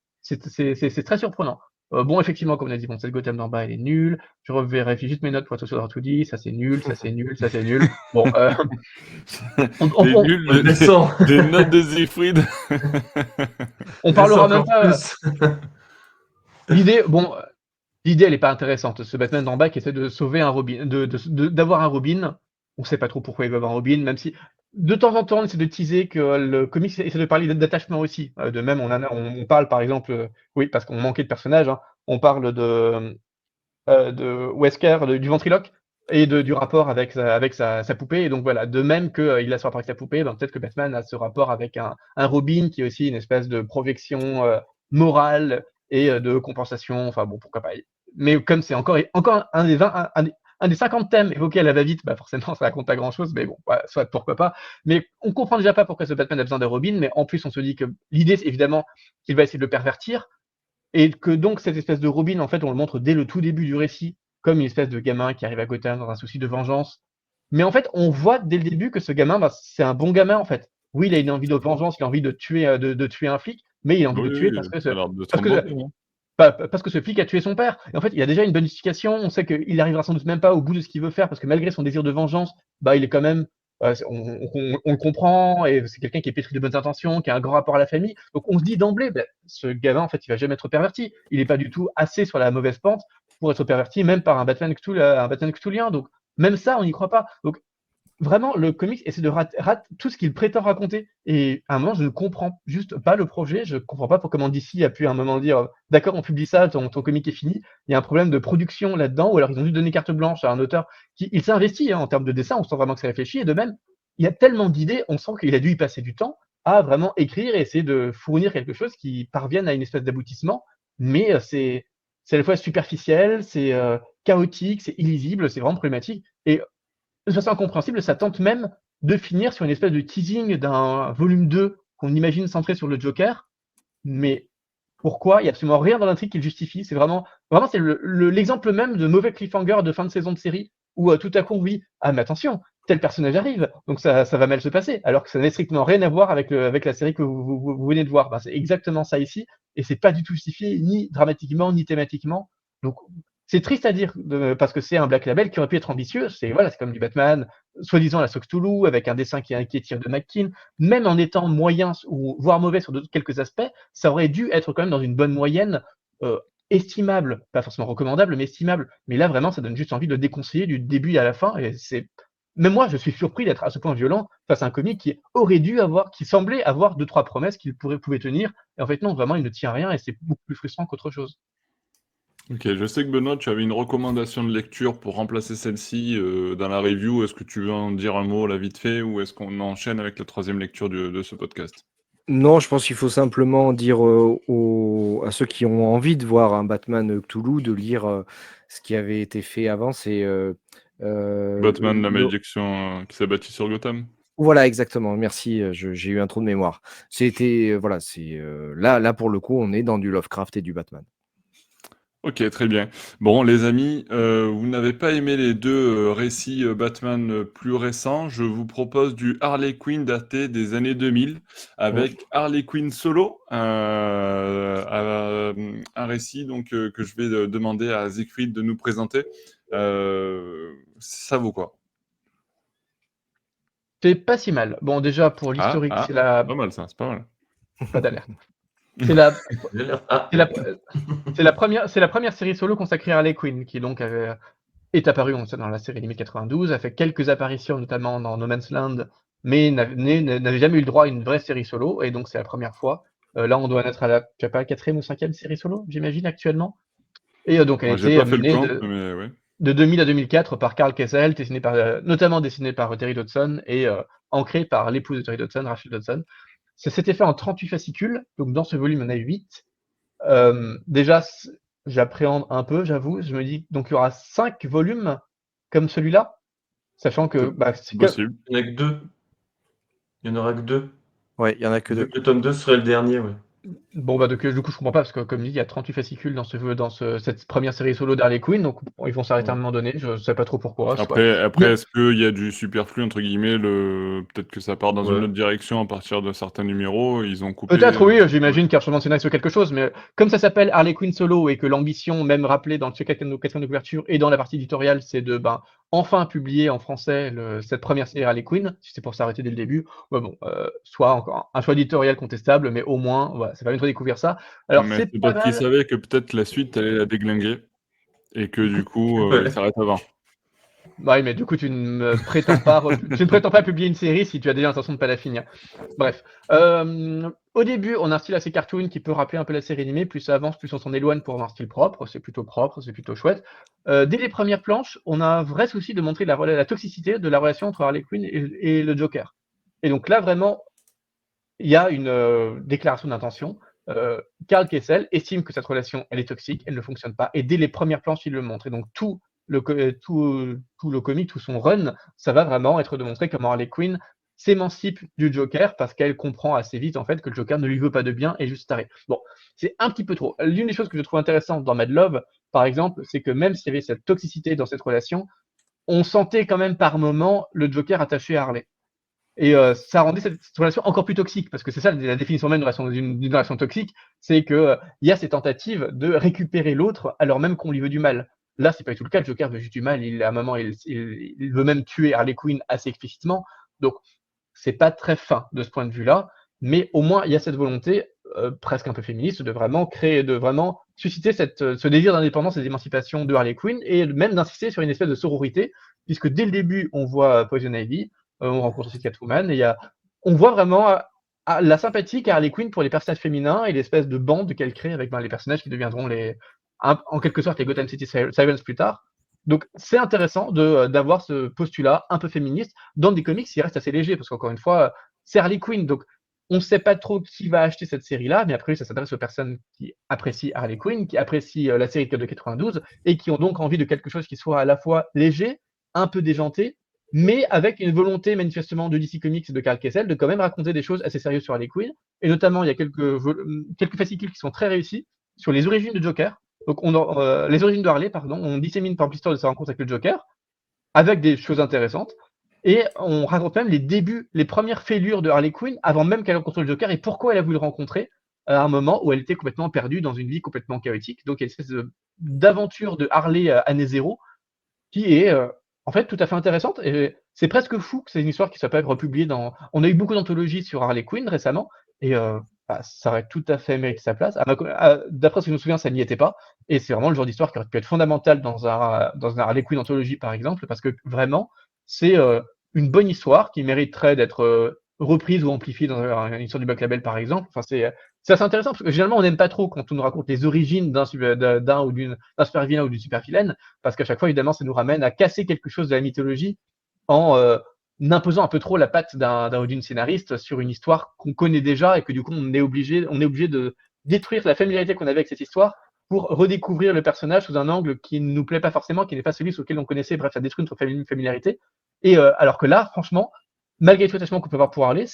[SPEAKER 4] très surprenant. Bon, effectivement, comme on a dit, bon, cette Gotham d'en bas, elle est nulle. Je revérifie juste mes notes pour être sûr d'avoir tout dit. Ça, c'est nul, ça, c'est nul, ça, c'est nul. Bon,
[SPEAKER 1] Des notes de Siegfried.
[SPEAKER 4] on parlera même pas. L'idée, elle est pas intéressante. Ce Batman d'en bas qui essaie de sauver un Robin, d'avoir un Robin. On sait pas trop pourquoi il veut avoir un Robin, même si de temps en temps on essaie de teaser que le comics essaie de parler d'attachement aussi. De même, on parle par exemple, oui, parce qu'on manquait de personnages, hein, on parle de Wesker, du ventriloque, et du rapport avec sa poupée. Et donc voilà, de même qu'il a ce rapport avec sa poupée, ben, peut-être que Batman a ce rapport avec un Robin qui est aussi une espèce de projection morale et de compensation. Enfin bon, pourquoi pas. Mais comme c'est encore un des 50 thèmes évoqués à la va-vite, bah forcément ça raconte pas grand-chose, mais bon, voilà, soit pourquoi pas. Mais on comprend déjà pas pourquoi ce Batman a besoin de Robin, mais en plus on se dit que l'idée c'est évidemment qu'il va essayer de le pervertir, et que donc cette espèce de Robin, en fait, on le montre dès le tout début du récit, comme une espèce de gamin qui arrive à Gotham dans un souci de vengeance. Mais en fait, on voit dès le début que ce gamin, c'est un bon gamin en fait. Oui, il a une envie de vengeance, il a envie de tuer, de tuer un flic, mais il a envie
[SPEAKER 1] Oui,
[SPEAKER 4] de tuer
[SPEAKER 1] oui, ça a l'air d'être
[SPEAKER 4] parce
[SPEAKER 1] un
[SPEAKER 4] que
[SPEAKER 1] bon film, hein.
[SPEAKER 4] parce que ce flic a tué son père. Et en fait, il y a déjà une bonne justification. On sait qu'il arrivera sans doute même pas au bout de ce qu'il veut faire parce que malgré son désir de vengeance, bah, il est quand même, on le comprend et c'est quelqu'un qui est pétri de bonnes intentions, qui a un grand rapport à la famille. Donc on se dit d'emblée, bah, ce gamin, en fait, il va jamais être perverti. Il est pas du tout assez sur la mauvaise pente pour être perverti, même par un Batman Cthulhien. Donc même ça, on n'y croit pas. Donc vraiment, le comics essaie de rate tout ce qu'il prétend raconter. Et à un moment, je ne comprends juste pas le projet. Je comprends pas comment DC a pu à un moment dire d'accord, on publie ça, ton comic est fini. Il y a un problème de production là-dedans, ou alors ils ont juste donné carte blanche à un auteur qui il s'est investi en termes de dessin. On sent vraiment que c'est réfléchi. Et de même, il y a tellement d'idées, on sent qu'il a dû y passer du temps à vraiment écrire et essayer de fournir quelque chose qui parvienne à une espèce d'aboutissement. Mais c'est à la fois superficiel, c'est chaotique, c'est illisible, c'est vraiment problématique. Et de façon incompréhensible, ça tente même de finir sur une espèce de teasing d'un volume 2 qu'on imagine centré sur le Joker, mais pourquoi? Il y a absolument rien dans l'intrigue qui le justifie. C'est vraiment c'est l'exemple même de mauvais cliffhanger de fin de saison de série où tout à coup on dit ah mais attention, tel personnage arrive, donc ça va mal se passer, alors que ça n'a strictement rien à voir avec la série que vous venez de voir. Ben, c'est exactement ça ici, et c'est pas du tout justifié ni dramatiquement ni thématiquement. Donc c'est triste à dire parce que c'est un Black Label qui aurait pu être ambitieux. C'est voilà, c'est comme du Batman, soi-disant la Cthulhu avec un dessin qui est tiré de McKean, même en étant moyen ou voire mauvais sur quelques aspects, ça aurait dû être quand même dans une bonne moyenne, estimable, pas forcément recommandable, mais estimable. Mais là, vraiment, ça donne juste envie de le déconseiller du début à la fin. Et c'est même moi, je suis surpris d'être à ce point violent face à un comic qui aurait dû avoir, qui semblait avoir deux trois promesses qu'il pouvait tenir. Et en fait, non, vraiment, il ne tient à rien et c'est beaucoup plus frustrant qu'autre chose.
[SPEAKER 1] Ok, je sais que Benoît, tu avais une recommandation de lecture pour remplacer celle-ci dans la review. Est-ce que tu veux en dire un mot là vite fait ou est-ce qu'on enchaîne avec la troisième lecture de ce podcast?
[SPEAKER 2] Non, je pense qu'il faut simplement dire à ceux qui ont envie de voir un Batman Cthulhu de lire ce qui avait été fait avant. C'est
[SPEAKER 1] Batman, la malédiction qui s'est bâtie sur Gotham.
[SPEAKER 2] Voilà, exactement. Merci, j'ai eu un trou de mémoire. C'était voilà, c'est là pour le coup, on est dans du Lovecraft et du Batman.
[SPEAKER 1] Ok, très bien. Bon, les amis, vous n'avez pas aimé les deux récits Batman plus récents. Je vous propose du Harley Quinn daté des années 2000 avec Harley Quinn solo, un récit donc que je vais demander à Siegfried de nous présenter. Ça vaut quoi?
[SPEAKER 4] C'est pas si mal. Bon, déjà, pour l'historique, c'est
[SPEAKER 1] c'est pas mal ça, c'est pas mal.
[SPEAKER 4] pas d'alerte. C'est la,
[SPEAKER 3] Ah,
[SPEAKER 4] c'est la première série solo consacrée à Harley Quinn, qui donc est apparue dans la série limite 92, a fait quelques apparitions, notamment dans No Man's Land, mais n'avait jamais eu le droit à une vraie série solo, et donc c'est la première fois. Là, on doit être à la, je sais pas, 4e ou 5e série solo, j'imagine, actuellement. Et donc, elle a
[SPEAKER 1] Moi, j'ai
[SPEAKER 4] été
[SPEAKER 1] pas fait le
[SPEAKER 4] menée
[SPEAKER 1] compte, mais ouais.
[SPEAKER 4] de 2000 à 2004 par Carl Kessel, notamment dessiné par Terry Dodson et ancré par l'épouse de Terry Dodson, Rachel Dodson. Ça s'était fait en 38 fascicules, donc dans ce volume, il y en a 8. Déjà, j'appréhende un peu, j'avoue. Je me dis, donc il y aura 5 volumes comme celui-là, sachant que
[SPEAKER 1] C'est possible.
[SPEAKER 3] il n'y en a que deux. Il n'y en aura que deux.
[SPEAKER 2] Ouais, il y en a que deux.
[SPEAKER 3] Le tome 2 serait le dernier, ouais.
[SPEAKER 4] Bon, du coup, je comprends pas, parce que, comme dit, il y a 38 fascicules dans cette première série solo d'Harley Quinn, donc bon, ils vont s'arrêter à un moment donné, je sais pas trop pourquoi.
[SPEAKER 1] Après,
[SPEAKER 4] Mais-
[SPEAKER 1] est-ce qu'il y a du superflu, entre guillemets, peut-être que ça part dans une
[SPEAKER 3] Ouais.
[SPEAKER 1] autre direction à partir de certains numéros, ils ont coupé...
[SPEAKER 4] Peut-être, oui, j'imagine qu'il y a un changement de scénario sur quelque chose, mais comme ça s'appelle Harley Quinn Solo et que l'ambition, même rappelée dans le quatrième de couverture et dans la partie éditoriale, c'est de enfin publier en français cette première série Harley Quinn, si c'est pour s'arrêter dès le début, bon, soit encore un choix éditorial contestable, mais au moins, voilà, ça permet de découvrir ça. Alors,
[SPEAKER 1] Mais
[SPEAKER 4] c'est
[SPEAKER 1] c'est
[SPEAKER 4] pas
[SPEAKER 1] parce qu'ils
[SPEAKER 4] mal.
[SPEAKER 1] savaient que peut-être la suite allait la déglinguer, et que du coup,
[SPEAKER 3] Ouais.
[SPEAKER 1] ils s'arrêtent avant.
[SPEAKER 4] Bah oui, mais du coup, tu ne prétends pas publier une série si tu as déjà l'intention de pas la finir. Bref. Au début, on a un style assez cartoon qui peut rappeler un peu la série animée. Plus ça avance, plus on s'en éloigne pour avoir un style propre. C'est plutôt chouette. Dès les premières planches, on a un vrai souci de montrer la toxicité de la relation entre Harley Quinn et le Joker. Et donc là, vraiment, il y a une déclaration d'intention. Carl Kessel estime que cette relation, elle est toxique, elle ne fonctionne pas. Et dès les premières planches, il le montre. Et donc tout le comic, tout son run, ça va vraiment être de montrer comment Harley Quinn s'émancipe du Joker parce qu'elle comprend assez vite en fait que le Joker ne lui veut pas de bien et est juste taré. Bon, c'est un petit peu trop. L'une des choses que je trouve intéressante dans Mad Love, par exemple, c'est que même s'il y avait cette toxicité dans cette relation, on sentait quand même par moments le Joker attaché à Harley. Et ça rendait cette relation encore plus toxique, parce que c'est ça la définition même d'une relation toxique, c'est que il y a ces tentatives de récupérer l'autre alors même qu'on lui veut du mal. Là, c'est pas du tout le cas, le Joker veut juste du mal, à un moment, il veut même tuer Harley Quinn assez explicitement, donc c'est pas très fin de ce point de vue-là, mais au moins il y a cette volonté, presque un peu féministe de vraiment créer, de vraiment susciter ce désir d'indépendance et d'émancipation de Harley Quinn et même d'insister sur une espèce de sororité, puisque dès le début, on voit Poison Ivy, on rencontre aussi Catwoman et on voit vraiment la sympathie qu'a Harley Quinn pour les personnages féminins et l'espèce de bande qu'elle crée avec les personnages qui deviendront en quelque sorte les Gotham City Sirens plus tard. Donc c'est intéressant d'avoir ce postulat un peu féministe dans des comics qui restent assez légers, parce qu'encore une fois, c'est Harley Quinn, donc on ne sait pas trop qui va acheter cette série-là, mais après ça s'adresse aux personnes qui apprécient Harley Quinn, qui apprécient la série de 92 et qui ont donc envie de quelque chose qui soit à la fois léger, un peu déjanté, mais avec une volonté manifestement de DC Comics et de Karl Kessel de quand même raconter des choses assez sérieuses sur Harley Quinn. Et notamment, il y a quelques fascicules qui sont très réussis sur les origines de Joker. Donc, les origines de Harley, pardon, on dissémine par l'histoire de sa rencontre avec le Joker, avec des choses intéressantes. Et on raconte même les débuts, les premières fêlures de Harley Quinn avant même qu'elle rencontre le Joker et pourquoi elle a voulu le rencontrer à un moment où elle était complètement perdue dans une vie complètement chaotique. Donc, il y a une espèce d'aventure de Harley année zéro qui est en fait tout à fait intéressante. Et c'est presque fou que c'est une histoire qui soit pas republiée dans. On a eu beaucoup d'anthologies sur Harley Quinn récemment, et ça aurait tout à fait mérité sa place. D'après ce que je me souviens, ça n'y était pas. Et c'est vraiment le genre d'histoire qui aurait pu être fondamentale dans un Harley Quinn anthologie, par exemple, parce que vraiment, c'est une bonne histoire qui mériterait d'être reprise ou amplifiée dans une histoire du Black Label, par exemple. Enfin, c'est assez intéressant, parce que généralement, on n'aime pas trop quand on nous raconte les origines d'un super vilain ou d'une super vilaine, parce qu'à chaque fois, évidemment, ça nous ramène à casser quelque chose de la mythologie en imposant un peu trop la patte d'un ou d'une scénariste sur une histoire qu'on connaît déjà et que du coup, on est obligé de détruire la familiarité qu'on avait avec cette histoire pour redécouvrir le personnage sous un angle qui ne nous plaît pas forcément, qui n'est pas celui sur lequel on connaissait. Bref, ça détruit notre familiarité. Et alors que là, franchement, malgré tout l'attachement qu'on peut avoir pour Harley,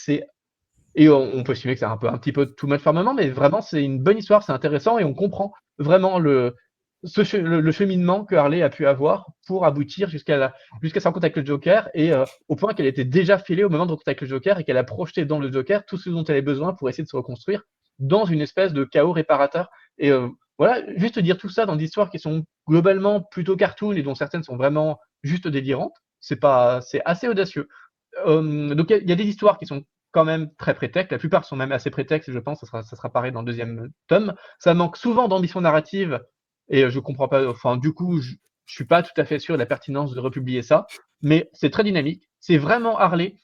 [SPEAKER 4] et on peut estimer que c'est un petit peu too much fermement, mais vraiment, c'est une bonne histoire, c'est intéressant, et on comprend vraiment le cheminement que Harley a pu avoir pour aboutir jusqu'à sa rencontre avec le Joker, et au point qu'elle était déjà fêlée au moment de rencontre avec le Joker, et qu'elle a projeté dans le Joker tout ce dont elle avait besoin pour essayer de se reconstruire dans une espèce de chaos réparateur. Et voilà, juste dire tout ça dans des histoires qui sont globalement plutôt cartoon, et dont certaines sont vraiment juste délirantes, c'est assez audacieux. Donc il y a des histoires qui sont quand même très prétextes. La plupart sont même assez prétextes, je pense. Ça sera pareil dans le deuxième tome. Ça manque souvent d'ambition narrative, et je comprends pas. Enfin, du coup, je suis pas tout à fait sûr de la pertinence de republier ça, mais c'est très dynamique. C'est vraiment Harley.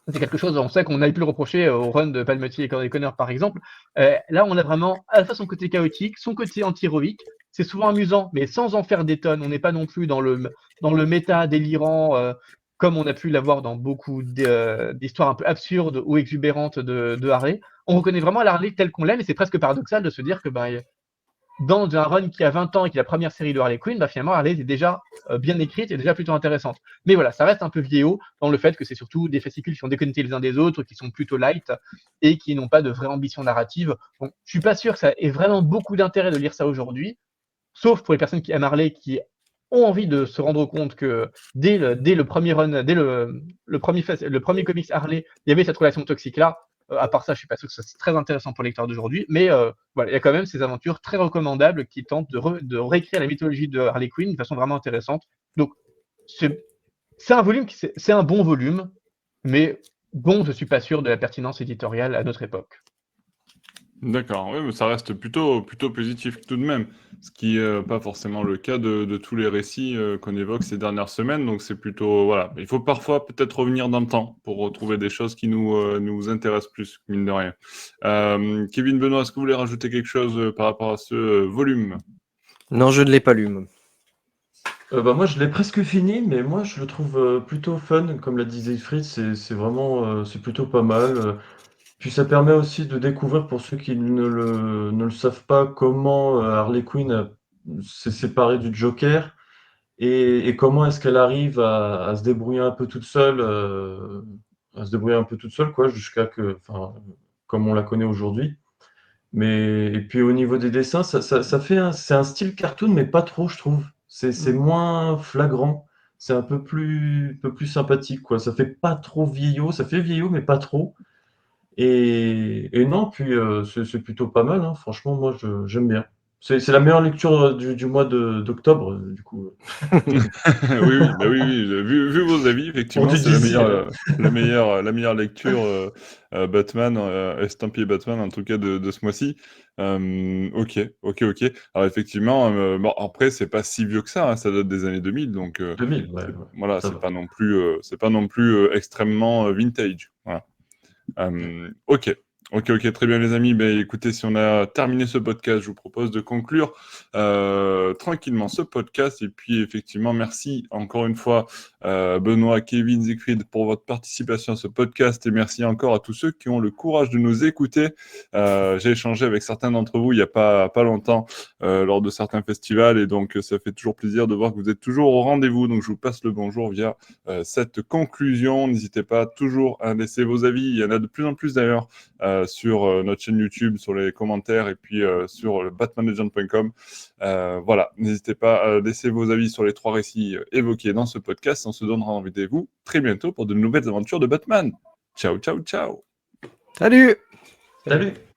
[SPEAKER 4] C'est quelque chose, on sait qu'on a pu le reprocher au run de Palmiotti et Connor, par exemple. Là, on a vraiment à la fois son côté chaotique, son côté anti-héroïque. C'est souvent amusant, mais sans en faire des tonnes. On n'est pas non plus dans le méta délirant, comme on a pu l'avoir dans beaucoup d'histoires un peu absurdes ou exubérantes de Harley. On reconnaît vraiment la Harley telle qu'on l'aime, et c'est presque paradoxal de se dire que dans un run qui a 20 ans et qui est la première série de Harley Quinn, finalement, Harley est déjà bien écrite et déjà plutôt intéressante. Mais voilà, ça reste un peu vieillot dans le fait que c'est surtout des fascicules qui sont déconnectés les uns des autres, qui sont plutôt light et qui n'ont pas de vraie ambition narrative. Bon, je suis pas sûr que ça ait vraiment beaucoup d'intérêt de lire ça aujourd'hui, sauf pour les personnes qui aiment Harley, qui ont envie de se rendre compte que dès le premier run, dès le premier comics Harley, il y avait cette relation toxique-là. À part ça, je suis pas sûr que c'est très intéressant pour les lecteurs d'aujourd'hui, mais voilà, il y a quand même ces aventures très recommandables qui tentent de réécrire la mythologie de Harley Quinn de façon vraiment intéressante. Donc, c'est un volume c'est un bon volume, mais bon, je suis pas sûr de la pertinence éditoriale à notre époque.
[SPEAKER 1] D'accord, oui, mais ça reste plutôt positif tout de même, ce qui n'est pas forcément le cas de tous les récits qu'on évoque ces dernières semaines, donc c'est plutôt, voilà, il faut parfois peut-être revenir dans le temps pour retrouver des choses qui nous intéressent plus, mine de rien. Kevin, Benoît, est-ce que vous voulez rajouter quelque chose par rapport à ce volume?
[SPEAKER 2] Non, je ne l'ai pas lu.
[SPEAKER 3] Moi, je l'ai presque fini, mais moi, je le trouve plutôt fun, comme l'a dit Siegfried, c'est vraiment, c'est plutôt pas mal. Puis ça permet aussi de découvrir, pour ceux qui ne le savent pas, comment Harley Quinn s'est séparée du Joker et comment est-ce qu'elle arrive à se débrouiller un peu toute seule à se débrouiller un peu toute seule, quoi, jusqu'à que, enfin, comme on la connaît aujourd'hui. Et puis au niveau des dessins, ça fait c'est un style cartoon, mais pas trop, je trouve. C'est moins flagrant. C'est un peu plus sympathique, quoi. Ça fait pas trop vieillot. Ça fait vieillot, mais pas trop. Et non, puis c'est plutôt pas mal, hein. Franchement, moi, j'aime bien. C'est la meilleure lecture du mois d'octobre, du coup.
[SPEAKER 1] Oui, oui, bah, oui, oui, vu vos avis,
[SPEAKER 3] Pour
[SPEAKER 1] effectivement,
[SPEAKER 3] du
[SPEAKER 1] c'est la
[SPEAKER 3] DC,
[SPEAKER 1] meilleure, la meilleure lecture, Batman, estampillé Batman, en tout cas de ce mois-ci. OK, OK, OK. Alors effectivement, bon après c'est pas si vieux que ça, hein, ça date des années 2000 donc
[SPEAKER 3] 2000, ouais,
[SPEAKER 1] c'est
[SPEAKER 3] ouais,
[SPEAKER 1] voilà,
[SPEAKER 3] ça va.
[SPEAKER 1] c'est pas non plus, extrêmement, vintage. Voilà. OK. OK, OK, très bien les amis. Ben, écoutez, si on a terminé ce podcast, je vous propose de conclure tranquillement ce podcast. Et puis effectivement, merci encore une fois Benoît, Kevin, Siegfried pour votre participation à ce podcast. Et merci encore à tous ceux qui ont le courage de nous écouter. J'ai échangé avec certains d'entre vous il n'y a pas longtemps lors de certains festivals. Et donc, ça fait toujours plaisir de voir que vous êtes toujours au rendez-vous. Donc, je vous passe le bonjour via cette conclusion. N'hésitez pas toujours à laisser vos avis. Il y en a de plus en plus d'ailleurs sur notre chaîne YouTube, sur les commentaires et puis sur batmanlegend.com. Voilà, n'hésitez pas à laisser vos avis sur les 3 récits évoqués dans ce podcast. On se donnera rendez-vous très bientôt pour de nouvelles aventures de Batman. Ciao, ciao, ciao.
[SPEAKER 2] Salut!
[SPEAKER 3] Salut!